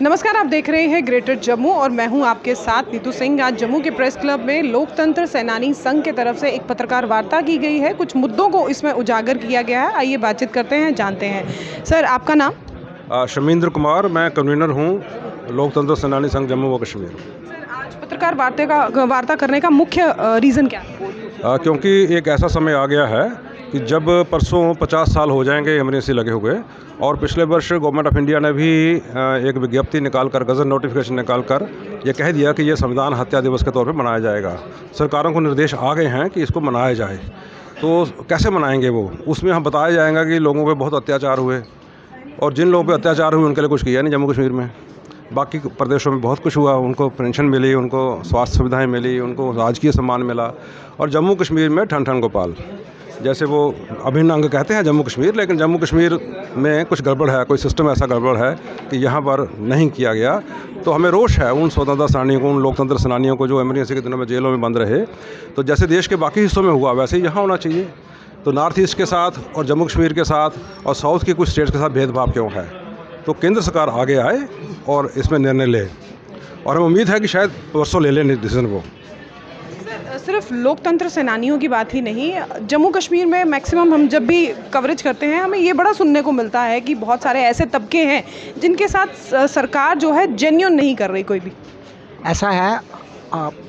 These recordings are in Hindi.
नमस्कार, आप देख रहे हैं ग्रेटर जम्मू और मैं हूं आपके साथ नीतू सिंह। आज जम्मू के प्रेस क्लब में लोकतंत्र सेनानी संघ के तरफ से एक पत्रकार वार्ता की गई है। कुछ मुद्दों को इसमें उजागर किया गया है। आइए बातचीत करते हैं, जानते हैं। सर, आपका नाम? शमींद्र कुमार, मैं कन्वीनर हूं लोकतंत्र सेनानी संघ जम्मू व कश्मीर। सर, आज पत्रकार वार्ता करने का मुख्य रीज़न क्या है? क्योंकि एक ऐसा समय आ गया है कि जब परसों 50 साल हो जाएंगे इमरजेंसी लगे हुए, और पिछले वर्ष गवर्नमेंट ऑफ इंडिया ने भी एक विज्ञप्ति निकाल कर, गज़ट नोटिफिकेशन निकाल कर ये कह दिया कि ये संविधान हत्या दिवस के तौर पे मनाया जाएगा। सरकारों को निर्देश आ गए हैं कि इसको मनाया जाए। तो कैसे मनाएंगे वो? उसमें हम बताया जाएगा कि लोगों पे बहुत अत्याचार हुए, और जिन लोगों पे अत्याचार हुए उनके लिए कुछ किया नहीं जम्मू कश्मीर में। बाकी प्रदेशों में बहुत कुछ हुआ, उनको पेंशन मिली, उनको स्वास्थ्य सुविधाएं मिली, उनको राजकीय सम्मान मिला। और जम्मू कश्मीर में ठन ठन गोपाल, जैसे वो अभिन्न अंग कहते हैं जम्मू कश्मीर, लेकिन जम्मू कश्मीर में कुछ गड़बड़ है, कोई सिस्टम ऐसा गड़बड़ है कि यहाँ पर नहीं किया गया। तो हमें रोष है उन स्वतंत्रता सेनानियों को, उन लोकतंत्र सेनानियों को जो इमरजेंसी के दिनों में जेलों में बंद रहे। तो जैसे देश के बाकी हिस्सों में हुआ वैसे ही यहाँ होना चाहिए। तो नॉर्थ ईस्ट के साथ और जम्मू कश्मीर के साथ और साउथ के कुछ स्टेट्स के साथ भेदभाव क्यों है? तो केंद्र सरकार आगे आए और इसमें निर्णय ले, और हमें उम्मीद है कि शायद परसों ले लें डिसीजन वो। सिर्फ लोकतंत्र सेनानियों की बात ही नहीं, जम्मू कश्मीर में मैक्सिमम हम जब भी कवरेज करते हैं हमें ये बड़ा सुनने को मिलता है कि बहुत सारे ऐसे तबके हैं जिनके साथ सरकार जो है जेन्युइन नहीं कर रही कोई भी। ऐसा है,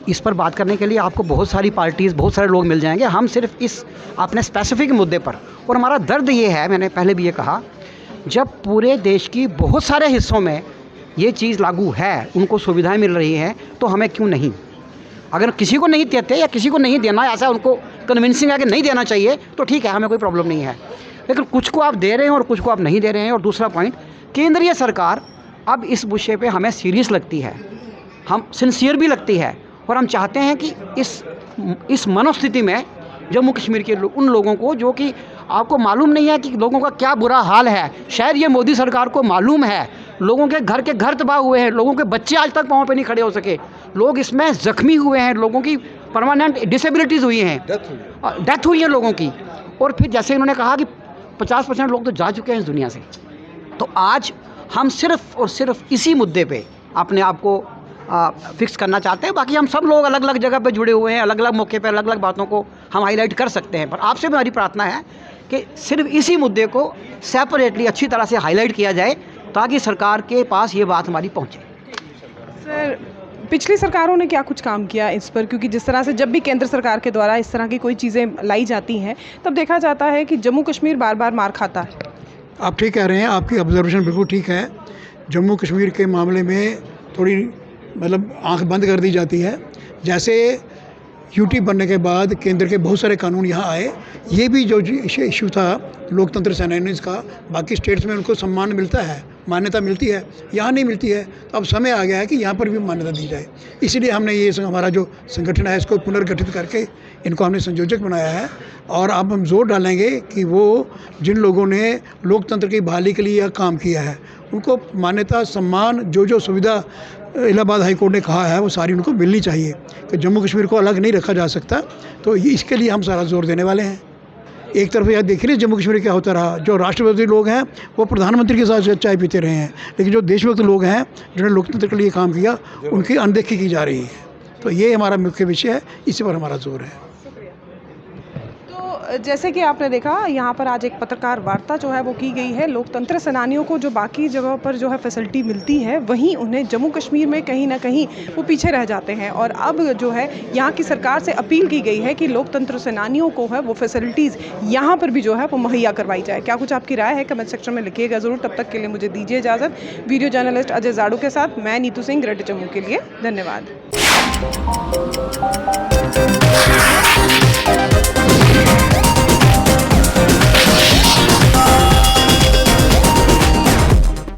इस पर बात करने के लिए आपको बहुत सारी पार्टीज़, बहुत सारे लोग मिल जाएंगे। हम सिर्फ इस अपने स्पेसिफिक मुद्दे पर, और हमारा दर्द ये है, मैंने पहले भी ये कहा, जब पूरे देश की बहुत सारे हिस्सों में ये चीज़ लागू है, उनको सुविधाएं मिल रही हैं, तो हमें क्यों नहीं? अगर किसी को नहीं देते या किसी को नहीं देना, ऐसा उनको कन्विंसिंग है कि नहीं देना चाहिए, तो ठीक है, हमें कोई प्रॉब्लम नहीं है। लेकिन कुछ को आप दे रहे हैं और कुछ को आप नहीं दे रहे हैं। और दूसरा पॉइंट, केंद्रीय सरकार अब इस विषय पे हमें सीरियस लगती है, हम सिंसियर भी लगती है, और हम चाहते हैं कि इस मनोस्थिति में जम्मू कश्मीर के उन लोगों को, जो कि आपको मालूम नहीं है कि लोगों का क्या बुरा हाल है, शायद ये मोदी सरकार को मालूम है, लोगों के घर तबाह हुए हैं, लोगों के बच्चे आज तक पाँव पे नहीं खड़े हो सके, लोग इसमें ज़ख्मी हुए हैं, लोगों की परमानेंट डिसेबिलिटीज़ हुई हैं, डेथ हुई है लोगों की। और फिर जैसे इन्होंने कहा कि 50% लोग तो जा चुके हैं इस दुनिया से। तो आज हम सिर्फ़ और सिर्फ इसी मुद्दे पे अपने आप को फिक्स करना चाहते हैं। बाकी हम सब लोग अलग अलग जगह पे जुड़े हुए हैं, अलग अलग मौके पे अलग अलग बातों को हम हाईलाइट कर सकते हैं, पर आपसे हमारी प्रार्थना है कि सिर्फ इसी मुद्दे को सेपरेटली अच्छी तरह से हाईलाइट किया जाए, ताकि सरकार के पास ये बात हमारी पहुँचे। सर, पिछली सरकारों ने क्या कुछ काम किया इस पर? क्योंकि जिस तरह से जब भी केंद्र सरकार के द्वारा इस तरह की कोई चीज़ें लाई जाती हैं, तब देखा जाता है कि जम्मू कश्मीर बार बार मार खाता है। आप ठीक कह रहे हैं, आपकी ऑब्जर्वेशन बिल्कुल ठीक है। जम्मू कश्मीर के मामले में थोड़ी आंख बंद कर दी जाती है। जैसे यूटी बनने के बाद केंद्र के बहुत सारे कानून यहाँ आए, ये भी जो इशू था लोकतंत्र सेनानियों का, बाकी स्टेट्स में उनको सम्मान मिलता है, मान्यता मिलती है, यहाँ नहीं मिलती है। तो अब समय आ गया है कि यहाँ पर भी मान्यता दी जाए। इसलिए हमने ये हमारा जो संगठन है इसको पुनर्गठित करके इनको हमने संयोजक बनाया है। और अब हम जोर डालेंगे कि वो जिन लोगों ने लोकतंत्र की बहाली के लिए यह काम किया है, उनको मान्यता, सम्मान, जो सुविधा इलाहाबाद हाई कोर्ट ने कहा है वो सारी उनको मिलनी चाहिए, कि जम्मू कश्मीर को अलग नहीं रखा जा सकता। तो इसके लिए हम सारा जोर देने वाले हैं। एक तरफ यार देख रहे जम्मू कश्मीर क्या होता रहा, जो राष्ट्रवादी लोग हैं वो प्रधानमंत्री के साथ चाय पीते रहे हैं, लेकिन जो देशभक्त लोग हैं जिन्होंने लोकतंत्र के लिए काम किया, उनकी अनदेखी की जा रही है। तो ये हमारा मुख्य विषय है, इसी पर हमारा जोर है। जैसे कि आपने देखा, यहाँ पर आज एक पत्रकार वार्ता जो है वो की गई है। लोकतंत्र सेनानियों को जो बाकी जगहों पर जो है फैसिलिटी मिलती है, वहीं उन्हें जम्मू कश्मीर में कहीं ना कहीं वो पीछे रह जाते हैं। और अब जो है यहाँ की सरकार से अपील की गई है कि लोकतंत्र सेनानियों को है वो फैसिलिटीज़ यहाँ पर भी जो है वो मुहैया करवाई जाए। क्या कुछ आपकी राय है? कमेंट सेक्शन में लिखिएगा ज़रूर। तब तक के लिए मुझे दीजिए इजाज़त। वीडियो जर्नलिस्ट अजय जाड़ू के साथ मैं नीतू सिंह, ग्रेटर जम्मू के लिए। धन्यवाद।